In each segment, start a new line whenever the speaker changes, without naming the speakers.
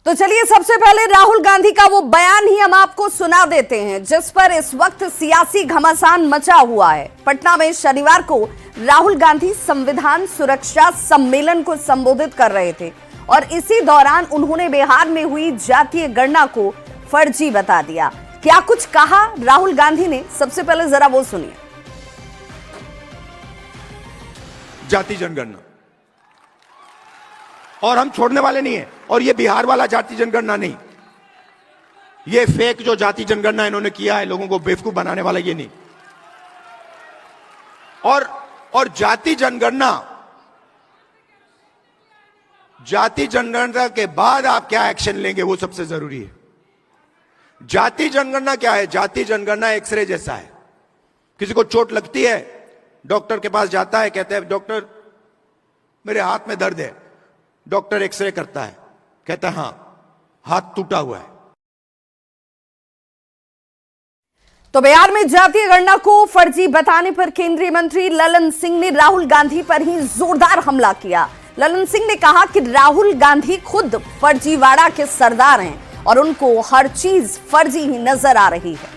तो चलिए सबसे पहले राहुल गांधी का वो बयान ही हम आपको सुना देते हैं जिस पर इस वक्त सियासी घमासान मचा हुआ है। पटना में शनिवार को राहुल गांधी संविधान सुरक्षा सम्मेलन को संबोधित कर रहे थे और इसी दौरान उन्होंने बिहार में हुई जातीय गणना को फर्जी बता दिया। क्या कुछ कहा राहुल गांधी ने, सबसे पहले जरा वो सुनिए।
जाति जनगणना और हम छोड़ने वाले नहीं है। और ये बिहार वाला जाति जनगणना नहीं, ये फेक जो जाति जनगणना इन्होंने किया है लोगों को बेवकूफ बनाने वाला, ये नहीं। और जाति जनगणना के बाद आप क्या एक्शन लेंगे वो सबसे जरूरी है। जाति जनगणना क्या है? जाति जनगणना एक्सरे जैसा है। किसी को चोट लगती है, डॉक्टर के पास जाता है, कहते हैं डॉक्टर मेरे हाथ में दर्द है। डॉक्टर एक्सरे करता है, कहता है हाँ हाथ टूटा हुआ है।
तो बिहार में जातीय गणना को फर्जी बताने पर केंद्रीय मंत्री ललन सिंह ने राहुल गांधी पर ही जोरदार हमला किया। ललन सिंह ने कहा कि राहुल गांधी खुद फर्जीवाड़ा के सरदार हैं और उनको हर चीज फर्जी ही नजर आ रही है।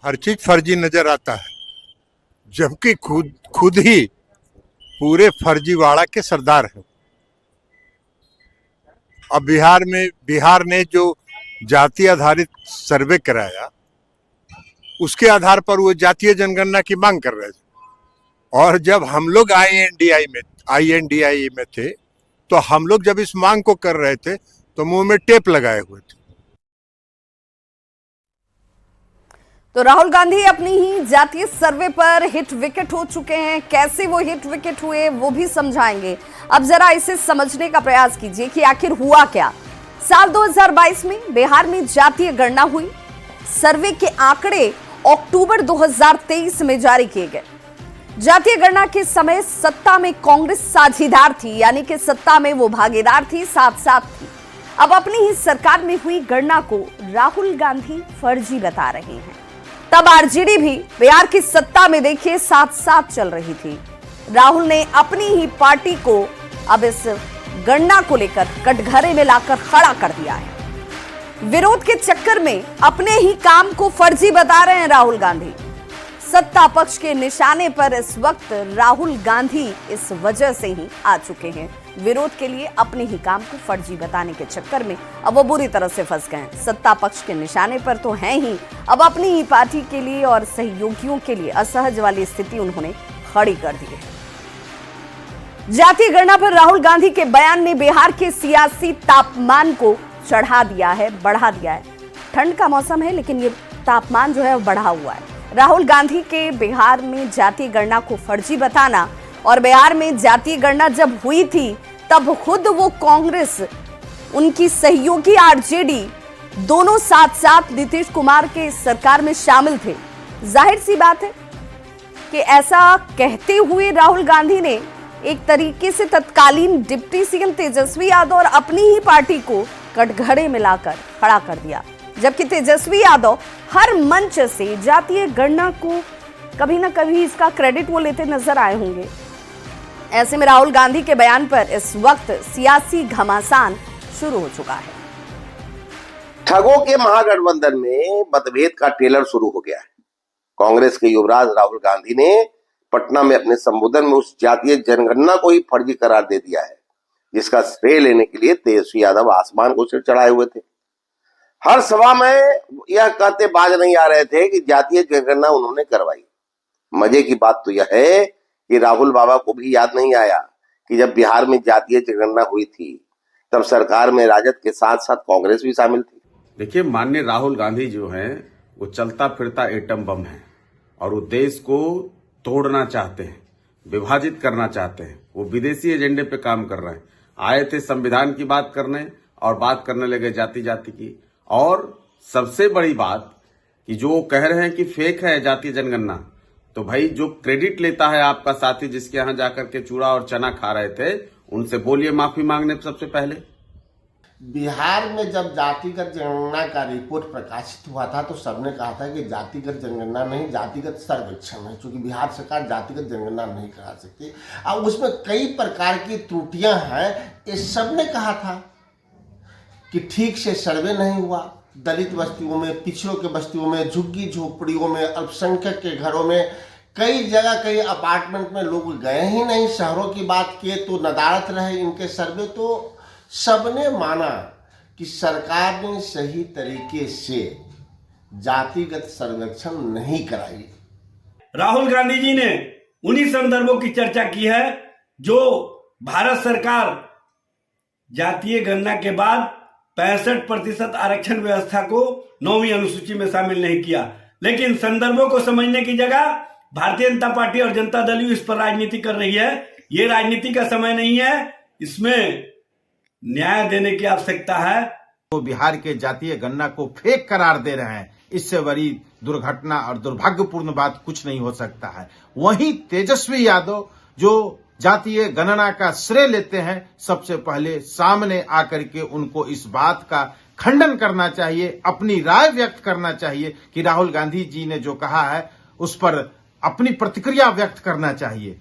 हर चीज फर्जी नजर आता है, जबकि खुद ही पूरे फर्जीवाड़ा के सरदार हैं। अब बिहार ने जो जाति आधारित सर्वे कराया उसके आधार पर वो जातीय जनगणना की मांग कर रहे थे। और जब हम लोग आईएनडीआई में थे तो हम लोग जब इस मांग को कर रहे थे तो मुंह में टेप लगाए हुए थे।
तो राहुल गांधी अपनी ही जातीय सर्वे पर हिट विकेट हो चुके हैं। कैसे वो हिट विकेट हुए वो भी समझाएंगे। अब जरा इसे समझने का प्रयास कीजिए कि आखिर हुआ क्या। साल 2022 में बिहार में जातीय गणना हुई। सर्वे के आंकड़े अक्टूबर 2023 में जारी किए गए। जातीय गणना के समय सत्ता में कांग्रेस साझीदार थी, यानी कि सत्ता में वो भागीदार थी, साथ साथ थी। अब अपनी ही सरकार में हुई गणना को राहुल गांधी फर्जी बता रहे हैं। तब आरजेडी भी बिहार की सत्ता में देखिए साथ साथ चल रही थी। राहुल ने अपनी ही पार्टी को अब इस गणना को लेकर कटघरे में लाकर खड़ा कर दिया है। विरोध के चक्कर में अपने ही काम को फर्जी बता रहे हैं राहुल गांधी। सत्ता पक्ष के निशाने पर इस वक्त राहुल गांधी इस वजह से ही आ चुके हैं। विरोध के लिए अपने ही काम को फर्जी बताने के चक्कर में अब वो बुरी तरह से फंस गए हैं। सत्ता पक्ष के निशाने पर तो हैं ही, अब अपनी ही पार्टी के लिए और सहयोगियों के लिए असहज वाली स्थिति उन्होंने खड़ी कर दी है। जातीय गणना पर राहुल गांधी के बयान ने बिहार के सियासी तापमान को चढ़ा दिया है, बढ़ा दिया है। ठंड का मौसम है लेकिन ये तापमान जो है वो बढ़ा हुआ है। राहुल गांधी के बिहार में जातीय गणना को फर्जी बताना और बिहार में जातीय गणना जब हुई थी तब खुद वो कांग्रेस, उनकी सहयोगी आरजेडी दोनों साथ साथ नीतीश कुमार के सरकार में शामिल थे। जाहिर सी बात है कि ऐसा कहते हुए राहुल गांधी ने एक तरीके से तत्कालीन डिप्टी सीएम तेजस्वी यादव और अपनी ही पार्टी को कटघरे में लाकर खड़ा कर दिया। जबकि तेजस्वी यादव हर मंच से जातीय गणना को कभी ना कभी इसका क्रेडिट वो लेते नजर आए होंगे। ऐसे में राहुल गांधी के बयान पर इस वक्त सियासी घमासान शुरू हो चुका है।
ठगों के महागठबंधन में मतभेद का ट्रेलर शुरू हो गया है। कांग्रेस के युवराज राहुल गांधी ने पटना में अपने संबोधन में उस जातीय जनगणना को ही फर्जी करार दे दिया है जिसका श्रेय लेने के लिए तेजस्वी यादव आसमान को सिर चढ़ाए हुए थे। हर सभा में यह कहते बाज नहीं आ रहे थे कि जातीय जनगणना उन्होंने करवाई। मजे की बात तो यह है कि राहुल बाबा को भी याद नहीं आया कि जब बिहार में जातीय जनगणना हुई थी तब सरकार में राजद के साथ साथ कांग्रेस भी शामिल थी।
देखिए, माननीय राहुल गांधी जो हैं वो चलता फिरता एटम बम है और वो देश को तोड़ना चाहते हैं, विभाजित करना चाहते हैं। वो विदेशी एजेंडे पे काम कर रहे हैं। आए थे संविधान की बात करने और बात करने लगे जाति की। और सबसे बड़ी बात कि जो कह रहे हैं कि फेक है जातीय जनगणना, तो भाई जो क्रेडिट लेता है आपका साथी जिसके यहां जाकर के चूड़ा और चना खा रहे थे, उनसे बोलिए माफी मांगने सबसे पहले।
बिहार में जब जातिगत जनगणना का रिपोर्ट प्रकाशित हुआ था तो सबने कहा था कि जातिगत जनगणना नहीं, जातिगत सर्वेक्षण है, क्योंकि बिहार सरकार जातिगत जनगणना नहीं करा सकती और उसमें कई प्रकार की त्रुटियां हैं, ये सबने कहा था। कि ठीक से सर्वे नहीं हुआ। दलित बस्तियों में, पिछड़ों के बस्तियों में, झुग्गी झोपड़ियों में, अल्पसंख्यक के घरों में, कई जगह कई अपार्टमेंट में लोग गए ही नहीं। शहरों की बात किए तो नदारत रहे इनके सर्वे। तो सबने माना कि सरकार ने सही तरीके से जातिगत सर्वेक्षण नहीं कराई।
राहुल गांधी जी ने उन्हीं संदर्भों की चर्चा की है जो भारत सरकार जातीय गणना के बाद 65% आरक्षण व्यवस्था को 9वीं अनुसूची में शामिल नहीं किया। लेकिन संदर्भों को समझने की जगह भारतीय जनता पार्टी और जनता दल यू इस पर राजनीति कर रही है। ये राजनीति का समय नहीं है, इसमें न्याय देने की आवश्यकता है।
तो बिहार के जातीय गणना को फेक करार दे रहे हैं, इससे बड़ी दुर्घटना और दुर्भाग्यपूर्ण बात कुछ नहीं हो सकता है। वहीं तेजस्वी यादव जो जातीय गणना का श्रेय लेते हैं, सबसे पहले सामने आकर के उनको इस बात का खंडन करना चाहिए, अपनी राय व्यक्त करना चाहिए कि राहुल गांधी जी ने जो कहा है उस पर अपनी प्रतिक्रिया व्यक्त करना चाहिए।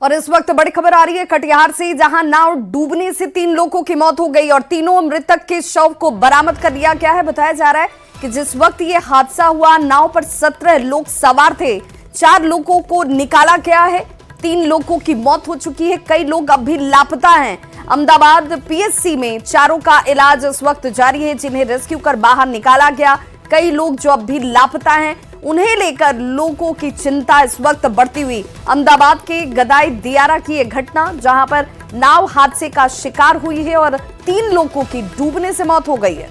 और इस वक्त बड़ी खबर आ रही है कटिहार से, जहां नाव डूबने से 3 लोगों की मौत हो गई और तीनों मृतक के शव को बरामद कर लिया गया है। बताया जा रहा है कि जिस वक्त ये हादसा हुआ नाव पर 17 लोग सवार थे। 4 लोगों को निकाला गया है, 3 लोगों की मौत हो चुकी है, कई लोग अब भी लापता हैं। अहमदाबाद पीएचसी में चारों का इलाज इस वक्त जारी है, जिन्हें रेस्क्यू कर बाहर निकाला गया। कई लोग जो अब भी लापता हैं, उन्हें लेकर लोगों की चिंता इस वक्त बढ़ती हुई। अहमदाबाद के गदाई दियारा की यह घटना, जहां पर नाव हादसे का शिकार हुई है और 3 लोगों की डूबने से मौत हो गई है।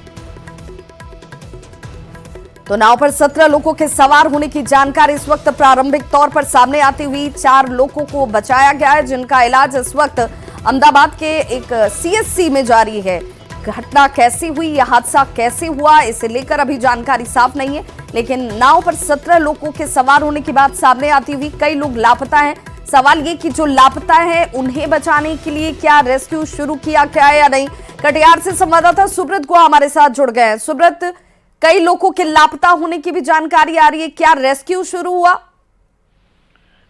तो नाव पर 17 लोगों के सवार होने की जानकारी इस वक्त प्रारंभिक तौर पर सामने आती हुई 4 लोगों को बचाया गया है, जिनका इलाज इस वक्त अहमदाबाद के एक सीएचसी में जारी है। घटना कैसी हुई, यह हादसा कैसे हुआ, इसे लेकर अभी जानकारी साफ नहीं है, लेकिन नाव पर 17 लोगों के सवार होने की बात सामने आती हुई कई लोग लापता हैं। सवाल ये कि जो लापता है उन्हें बचाने के लिए क्या रेस्क्यू शुरू किया गया है या नहीं। कटिहार से संवाददाता सुब्रत गुहा हमारे साथ जुड़ गए हैं। सुब्रत, कई लोगों के लापता होने की भी जानकारी आ रही है, क्या रेस्क्यू शुरू हुआ?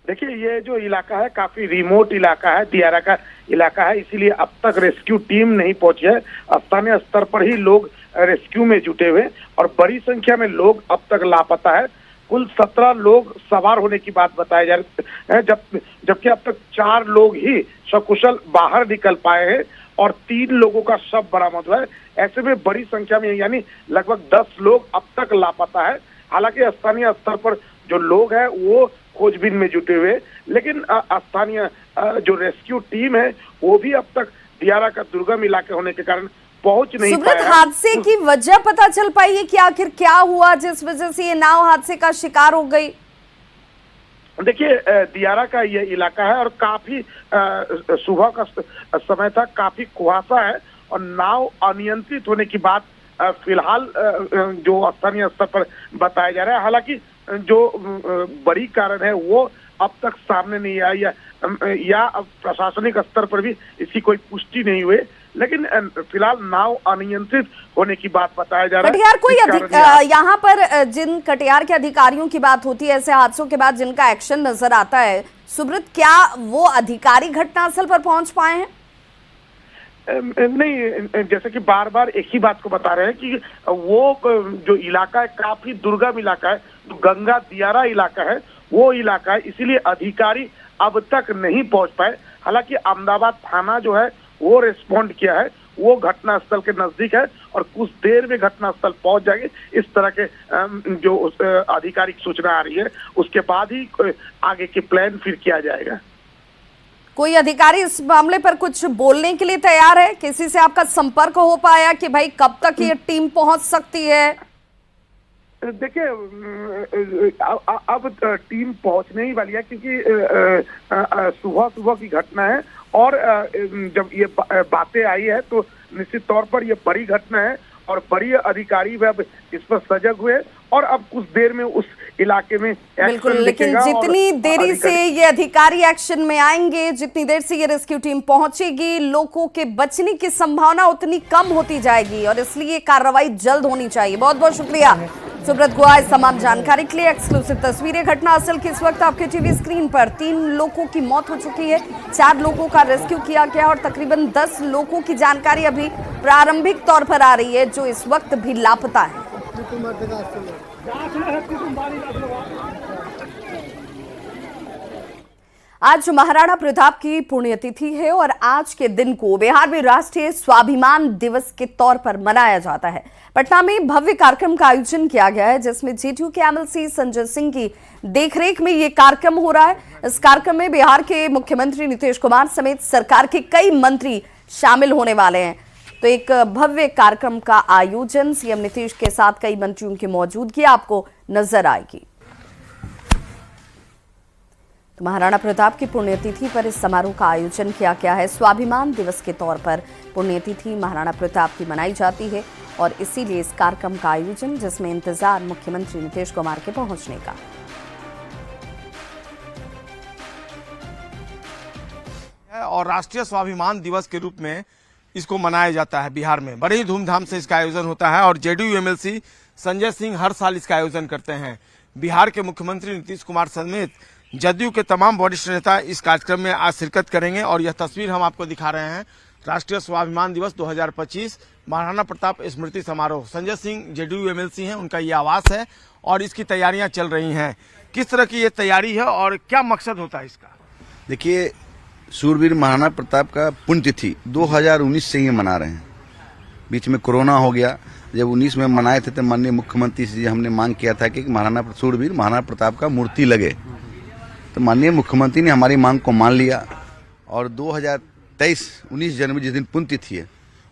देखिए, ये जो इलाका है काफी रिमोट इलाका है, दियारा का इलाका है, इसीलिए अब तक रेस्क्यू टीम नहीं पहुंची है। स्थानीय स्तर पर ही लोग रेस्क्यू में जुटे हुए और बड़ी संख्या में लोग अब तक लापता है। कुल 17 लोग सवार होने की बात बताई जा रही है, जबकि अब तक 4 लोग ही सकुशल बाहर निकल पाए हैं और 3 लोगों का शव बरामद हुआ है। ऐसे में बड़ी संख्या में यानी लगभग 10 लोग अब तक लापता है। हालांकि स्थानीय स्तर पर जो लोग हैं वो खोजबीन में जुटे हुए, लेकिन स्थानीय जो रेस्क्यू टीम है वो भी अब तक दियारा का दुर्गम इलाके होने के कारण पहुंच नहीं पाया।
सुब्रत, हादसे की वजह पता चल पाई है कि आखिर क्या हुआ जिस वजह से ये नाव हादसे का शिकार हो गई?
देखिए, दियारा का ये इलाका है और काफी सुबह का समय था, काफी कुहासा है और नाव अनियंत्रित होने की बात फिलहाल जो स्थानीय स्तर पर बताया जा रहा है। हालांकि जो बड़ी कारण है वो अब तक सामने नहीं आया या प्रशासनिक स्तर पर भी इसकी कोई पुष्टि नहीं हुई, लेकिन फिलहाल नाव अनियंत्रित होने की बात बताया जा रहा है।
कटिहार कोई यहाँ पर जिन कटिहार के अधिकारियों की बात होती है ऐसे हादसों के बाद जिनका एक्शन नजर आता है, सुब्रत, क्या वो अधिकारी घटनास्थल पर पहुंच पाए हैं?
नहीं, जैसे कि बार बार एक ही बात को बता रहे हैं कि वो जो इलाका है काफी दुर्गम इलाका है, तो गंगा दियारा इलाका है वो इलाका है, इसीलिए अधिकारी अब तक नहीं पहुंच पाए। हालांकि अहमदाबाद थाना जो है वो रिस्पॉन्ड किया है, वो घटनास्थल के नजदीक है और कुछ देर में घटनास्थल पहुंच जाएंगे। इस तरह के जो आधिकारिक सूचना आ रही है उसके बाद ही आगे के प्लान फिर किया जाएगा।
कोई अधिकारी इस मामले पर कुछ बोलने के लिए तैयार है? किसी से आपका संपर्क हो पाया कि भाई कब तक ये टीम पहुंच सकती है?
देखिए, अब टीम पहुंचने ही वाली है क्योंकि सुबह की घटना है और जब ये बातें आई है तो निश्चित तौर पर ये बड़ी घटना है और बड़ी अधिकारी भी अब इस पर सजग हुए और अब कुछ देर में उस इलाके में
बिल्कुल,
एक्शन
लेकिन
लिखेगा और
जितनी देरी से ये अधिकारी एक्शन में आएंगे, जितनी देर से ये रेस्क्यू टीम पहुंचेगी, लोगों के बचने की संभावना उतनी कम होती जाएगी और इसलिए कार्रवाई जल्द होनी चाहिए। बहुत बहुत शुक्रिया सुब्रत गुहा इस तमाम जानकारी के लिए। एक्सक्लूसिव तस्वीरें घटना असल की इस वक्त आपके टीवी स्क्रीन पर। 3 लोगों की मौत हो चुकी है, 4 लोगों का रेस्क्यू किया गया और तकरीबन 10 लोगों की जानकारी अभी प्रारंभिक तौर पर आ रही है जो इस वक्त भी लापता है। आज महाराणा प्रताप की पुण्यतिथि है और आज के दिन को बिहार में राष्ट्रीय स्वाभिमान दिवस के तौर पर मनाया जाता है। पटना में भव्य कार्यक्रम का आयोजन किया गया है जिसमें जेडीयू के एमएलसी संजय सिंह की देखरेख में ये कार्यक्रम हो रहा है। इस कार्यक्रम में बिहार के मुख्यमंत्री नीतीश कुमार समेत सरकार के कई मंत्री शामिल होने वाले हैं। तो एक भव्य कार्यक्रम का आयोजन सीएम नीतीश के साथ कई मंत्रियों की मौजूदगी आपको नजर आएगी। तो महाराणा प्रताप की पुण्यतिथि पर इस समारोह का आयोजन किया गया है। स्वाभिमान दिवस के तौर पर पुण्यतिथि महाराणा प्रताप की मनाई जाती है और इसीलिए इस कार्यक्रम का आयोजन जिसमें इंतजार मुख्यमंत्री नीतीश कुमार के पहुंचने का।
और राष्ट्रीय स्वाभिमान दिवस के रूप में इसको मनाया जाता है। बिहार में बड़े ही धूमधाम से इसका आयोजन होता है और जेडीयू एमएलसी संजय सिंह हर साल इसका आयोजन करते हैं। बिहार के मुख्यमंत्री नीतीश कुमार समेत जदयू के तमाम वरिष्ठ नेता इस कार्यक्रम में आज शिरकत करेंगे और यह तस्वीर हम आपको दिखा रहे हैं। राष्ट्रीय स्वाभिमान दिवस 2025 महाराणा प्रताप स्मृति समारोह। संजय सिंह जेडीयू एमएलसी हैं, उनका ये आवास है और इसकी तैयारियां चल रही हैं। किस तरह की ये तैयारी है और क्या मकसद होता है इसका?
देखिए, शूरवीर महाराणा प्रताप का पुण्यतिथि 2019 से ही मना रहे हैं। बीच में कोरोना हो गया। जब 19 में मनाए थे तो माननीय मुख्यमंत्री से हमने मांग किया था कि शूरवीर महाराणा प्रताप का मूर्ति लगे, तो माननीय मुख्यमंत्री ने हमारी मांग को मान लिया और 19 जनवरी जिस दिन पुण्यतिथि है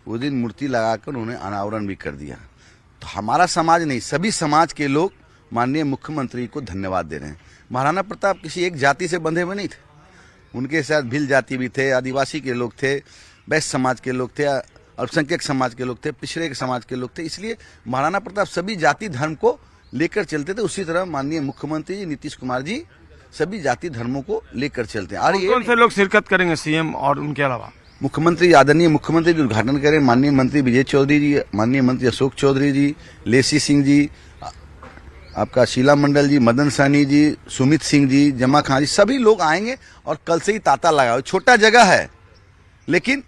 उस दिन मूर्ति लगाकर उन्होंने अनावरण भी कर दिया। तो हमारा समाज नहीं, सभी समाज के लोग माननीय मुख्यमंत्री को धन्यवाद दे रहे हैं। महाराणा प्रताप किसी एक जाति से बंधे हुए नहीं थे, उनके साथ भिल जाति भी थे, आदिवासी के लोग थे, वैश्य समाज के लोग थे, अल्पसंख्यक समाज के लोग थे, पिछड़े समाज के लोग थे। इसलिए महाराणा प्रताप सभी जाति धर्म को लेकर चलते थे। उसी तरह माननीय मुख्यमंत्री जी नीतीश कुमार जी सभी जाति धर्मों को लेकर चलते हैं। और
कौन से लोग शिरकत करेंगे सीएम और उनके अलावा?
मुख्यमंत्री आदरणीय मुख्यमंत्री जी उद्घाटन करें, माननीय मंत्री विजय चौधरी जी, माननीय मंत्री अशोक चौधरी जी, लेसी सिंह जी, आपका शीला मंडल जी, मदन सहनी जी, सुमित सिंह जी, जमा खान जी, सभी लोग आएंगे और कल से ही तांता लगाओ। छोटा जगह है लेकिन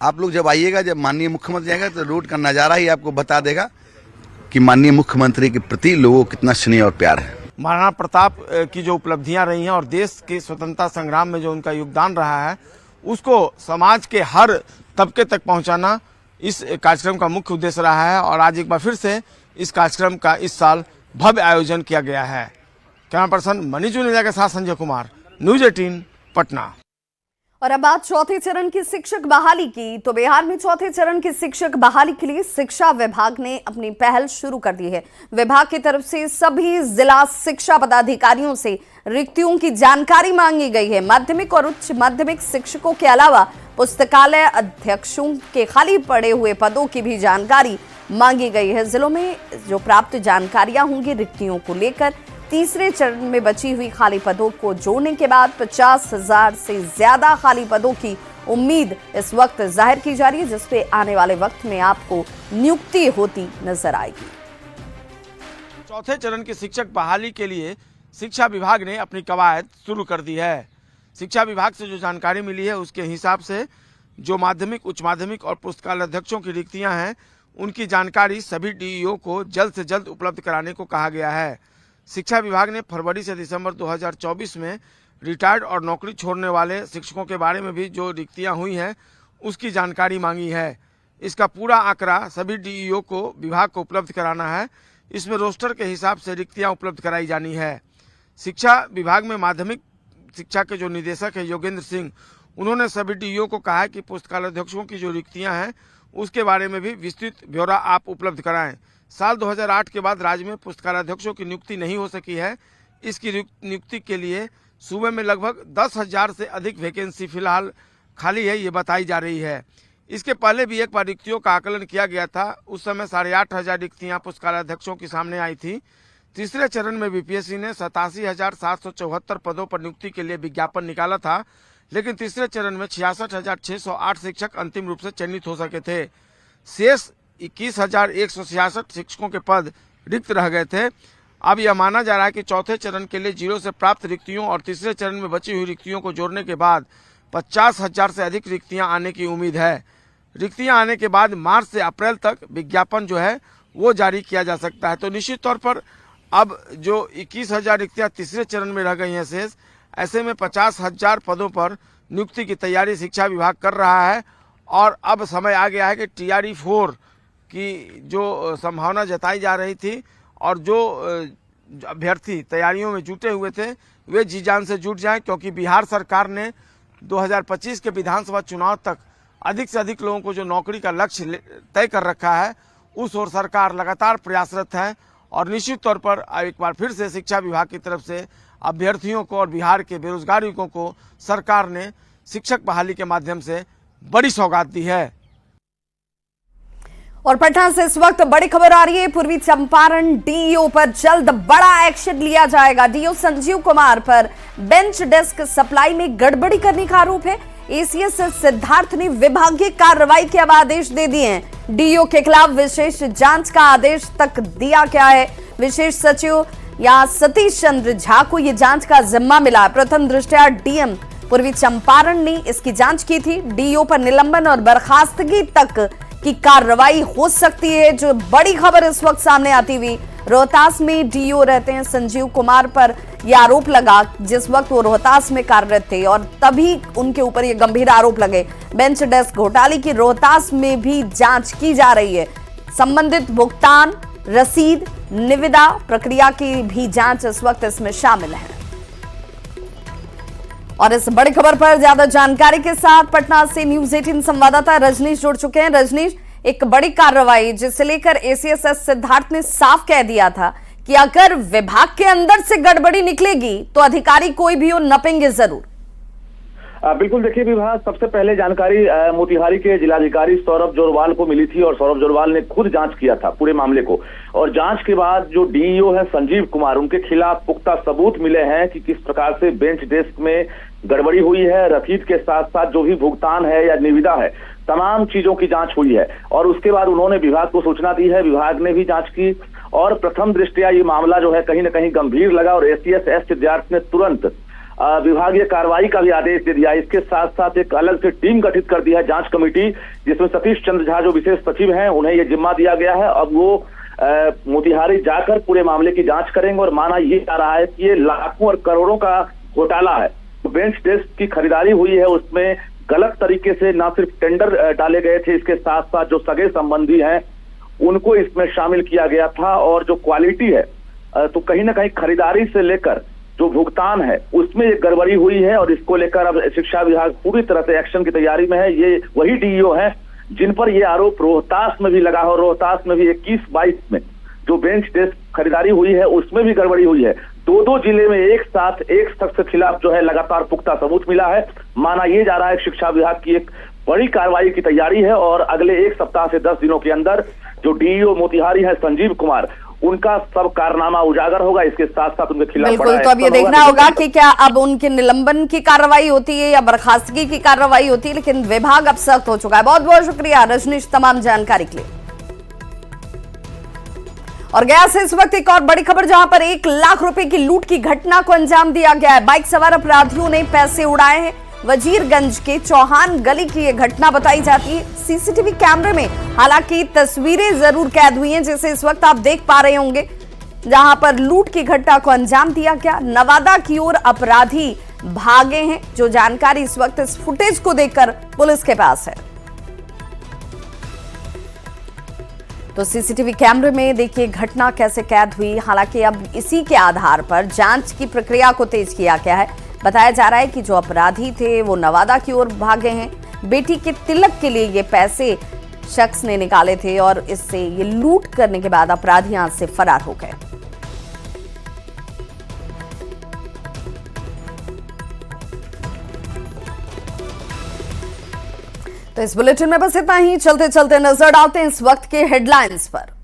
आप लोग जब आइएगा, जब माननीय मुख्यमंत्री आएगा तो रोड का नजारा ही आपको बता देगा कि माननीय मुख्यमंत्री के प्रति लोगों को कितना स्नेह और प्यार है।
महाराणा प्रताप की जो उपलब्धियां रही हैं और देश के स्वतंत्रता संग्राम में जो उनका योगदान रहा है उसको समाज के हर तबके तक पहुंचाना इस कार्यक्रम का मुख्य उद्देश्य रहा है। और आज एक बार फिर से इस कार्यक्रम का इस साल भव्य आयोजन किया गया है। कैमरा पर्सन मनीष जुनेजा के साथ संजय कुमार, न्यूज 18 पटना।
और अब बात चौथे चरण की शिक्षक बहाली की। तो बिहार में चौथे चरण की शिक्षक बहाली के लिए शिक्षा विभाग ने अपनी पहल शुरू कर दी है। विभाग की तरफ से सभी जिला शिक्षा पदाधिकारियों से रिक्तियों की जानकारी मांगी गई है। माध्यमिक और उच्च माध्यमिक शिक्षकों के अलावा पुस्तकालय अध्यक्षों के खाली पड़े हुए पदों की भी जानकारी मांगी गई है। जिलों में जो प्राप्त जानकारियां होंगी रिक्तियों को लेकर, तीसरे चरण में बची हुई खाली पदों को जोड़ने के बाद 50,000 से ज्यादा खाली पदों की उम्मीद इस वक्त जाहिर की जा रही है, जिसपे आने वाले वक्त में आपको नियुक्ति होती नजर आएगी।
चौथे चरण की शिक्षक बहाली के लिए शिक्षा विभाग ने अपनी कवायद शुरू कर दी है। शिक्षा विभाग से जो जानकारी मिली है उसके हिसाब से जो माध्यमिक, उच्च माध्यमिक और पुस्तकालय अध्यक्षों की रिक्तियां हैं उनकी जानकारी सभी डीईओ को जल्द से जल्द उपलब्ध कराने को कहा गया है। शिक्षा विभाग ने फरवरी से दिसंबर 2024 में रिटायर्ड और नौकरी छोड़ने वाले शिक्षकों के बारे में भी जो रिक्तियां हुई हैं उसकी जानकारी मांगी है। इसका पूरा आंकड़ा सभी डीईओ को विभाग को उपलब्ध कराना है। इसमें रोस्टर के हिसाब से रिक्तियां उपलब्ध कराई जानी है। शिक्षा विभाग में माध्यमिक शिक्षा के जो निदेशक है योगेंद्र सिंह, उन्होंने सभी डीईओ को कहा है कि पुस्तकालय अध्यक्षों की जो रिक्तियां हैं उसके बारे में भी विस्तृत ब्यौरा आप उपलब्ध कराएं। साल 2008 के बाद राज्य में पुस्तकालय अध्यक्षों की नियुक्ति नहीं हो सकी है। इसकी नियुक्ति के लिए सूबे में लगभग 10,000 से अधिक वैकेंसी फिलहाल खाली है, ये बताई जा रही है। इसके पहले भी एक बार रिक्तियों का आकलन किया गया था। उस समय 8,500 रिक्तियां पुस्तकालयाध्यक्षों के सामने आई थी। तीसरे चरण में बीपीएससी ने 87,774 पदों पर नियुक्ति के लिए विज्ञापन निकाला था, लेकिन तीसरे चरण में 66,608 शिक्षक अंतिम रूप से चयनित हो सके थे। शेष 21,166 शिक्षकों के पद रिक्त रह गए थे। अब यह माना जा रहा है कि चौथे चरण के लिए जीरो से प्राप्त रिक्तियों और तीसरे चरण में बची हुई रिक्तियों को जोड़ने के बाद 50,000 से अधिक रिक्तियां आने की उम्मीद है। रिक्तियां आने के बाद मार्च से अप्रैल तक विज्ञापन जो है वो जारी किया जा सकता है। तो निश्चित तौर पर अब जो 21,000 रिक्तियां तीसरे चरण में रह गई हैं शेष, ऐसे में 50,000 पदों पर नियुक्ति की तैयारी शिक्षा विभाग कर रहा है। और अब समय आ गया है कि TRE 4 की जो संभावना जताई जा रही थी और जो अभ्यर्थी तैयारियों में जुटे हुए थे वे जी जान से जुट जाएं, क्योंकि बिहार सरकार ने 2025 के विधानसभा चुनाव तक अधिक से अधिक लोगों को जो नौकरी का लक्ष्य तय कर रखा है, उस ओर सरकार लगातार प्रयासरत है। और निश्चित तौर पर एक बार फिर से शिक्षा विभाग की तरफ से अभ्यर्थियों को और बिहार के बेरोजगार युवकों को सरकार ने शिक्षक बहाली के माध्यम से बड़ी सौगात दी है।
और पटना से इस वक्त बड़ी खबर आ रही है, पूर्वी चंपारण डीईओ पर जल्द बड़ा एक्शन लिया जाएगा। डीईओ संजीव कुमार पर बेंच डेस्क सप्लाई में गड़बड़ी करने का आरोप है। एसीएस सिद्धार्थ ने विभागीय कार्रवाई के अब आदेश दे दिए हैं। डीईओ के खिलाफ विशेष जांच का आदेश तक दिया गया है। विशेष सचिव या सतीश चंद्र झा को यह जांच का जिम्मा मिला। प्रथम दृष्टया डीएम पूर्वी चंपारण ने इसकी जांच की थी। डीईओ पर निलंबन और बर्खास्तगी तक की कार्रवाई हो सकती है। जो बड़ी खबर इस वक्त सामने आती हुई, रोहतास में डीईओ रहते हैं संजीव कुमार पर यह आरोप लगा जिस वक्त वो रोहतास में कार्यरत थे, और तभी उनके ऊपर ये गंभीर आरोप लगे। बेंच डेस्क घोटाले की रोहतास में भी जांच की जा रही है। संबंधित भुगतान, रसीद, निविदा प्रक्रिया की भी जांच इस वक्त इसमें शामिल है। और इस बड़ी खबर पर ज्यादा जानकारी के साथ पटना से न्यूज 18 संवाददाता रजनीश जुड़ चुके हैं। रजनीश, एक बड़ी कार्रवाई जिसे लेकर एसीएस सिद्धार्थ ने साफ कह दिया था कि अगर विभाग के अंदर से गड़बड़ी निकलेगी तो अधिकारी कोई भी हो नपेंगे जरूर।
बिल्कुल, देखिए विभाग सबसे पहले जानकारी मोतिहारी के जिलाधिकारी सौरभ जोरवाल को मिली थी और सौरभ जोरवाल ने खुद जांच किया था पूरे मामले को। और जांच के बाद जो डीईओ है संजीव कुमार, उनके खिलाफ पुख्ता सबूत मिले हैं कि किस प्रकार से बेंच डेस्क में गड़बड़ी हुई है। रसीद के साथ साथ जो भी भुगतान है या निविदा है, तमाम चीजों की जांच हुई है। और उसके बाद उन्होंने विभाग को सूचना दी है, विभाग ने भी जांच की। और प्रथम दृष्टया ये मामला जो है कहीं ना कहीं गंभीर लगा और एसीएस सिद्धार्थ ने तुरंत विभागीय कार्रवाई का भी आदेश दे दिया। इसके साथ साथ एक अलग से टीम गठित कर दी है, जांच कमेटी, जिसमें सतीश चंद्र झा जो विशेष सचिव हैं, उन्हें यह जिम्मा दिया गया है। अब वो मोतिहारी जाकर पूरे मामले की जांच करेंगे। और माना यह जा रहा है कि ये लाखों और करोड़ों का घोटाला है। तो बेंच डेस्क की खरीदारी हुई है, उसमें गलत तरीके से न सिर्फ टेंडर डाले गए थे, इसके साथ साथ जो सगे संबंधी हैं उनको इसमें शामिल किया गया था। और जो क्वालिटी है, तो कहीं ना कहीं खरीदारी से लेकर जो भुगतान है उसमें ये गड़बड़ी हुई है। और इसको लेकर अब शिक्षा विभाग पूरी तरह से एक्शन की तैयारी में है। ये वही डीईओ है जिन पर ये आरोप रोहतास में भी लगा हो। रोहतास में भी 21-22 में जो बेंच डेस्क खरीदारी हुई है उसमें भी गड़बड़ी हुई है। दो जिले में एक साथ एक शख्स के खिलाफ जो है लगातार पुख्ता सबूत मिला है। माना यह जा रहा है शिक्षा विभाग की एक बड़ी कार्रवाई की तैयारी है और अगले एक सप्ताह से 10 दिनों के अंदर जो डीईओ मोतिहारी है संजीव कुमार, उनका सब कारनामा उजागर होगा। इसके साथ साथ उनके खिलाफ
बिल्कुल, तो अब ये देखना होगा कि क्या अब उनके निलंबन की कार्रवाई होती है या बर्खास्तगी की कार्रवाई होती है। लेकिन विभाग अब सख्त हो चुका है। बहुत बहुत शुक्रिया रजनीश तमाम जानकारी के लिए। और गया से इस वक्त एक और बड़ी खबर, जहां पर 1 लाख रुपए की लूट की घटना को अंजाम दिया गया है। बाइक सवार अपराधियों ने पैसे उड़ाए हैं। वजीरगंज के चौहान गली की यह घटना बताई जाती है। सीसीटीवी कैमरे में हालांकि तस्वीरें जरूर कैद हुई हैं, जैसे इस वक्त आप देख पा रहे होंगे, जहां पर लूट की घटना को अंजाम दिया गया। नवादा की ओर अपराधी भागे हैं, जो जानकारी इस वक्त इस फुटेज को देखकर पुलिस के पास है। तो सीसीटीवी कैमरे में देखिए घटना कैसे कैद हुई। हालांकि अब इसी के आधार पर जांच की प्रक्रिया को तेज किया गया है। बताया जा रहा है कि जो अपराधी थे वो नवादा की ओर भागे हैं। बेटी के तिलक के लिए ये पैसे शख्स ने निकाले थे और इससे ये लूट करने के बाद अपराधी यहां से फरार हो गए। तो इस बुलेटिन में बस इतना ही। चलते चलते नजर डालते हैं इस वक्त के हेडलाइंस पर।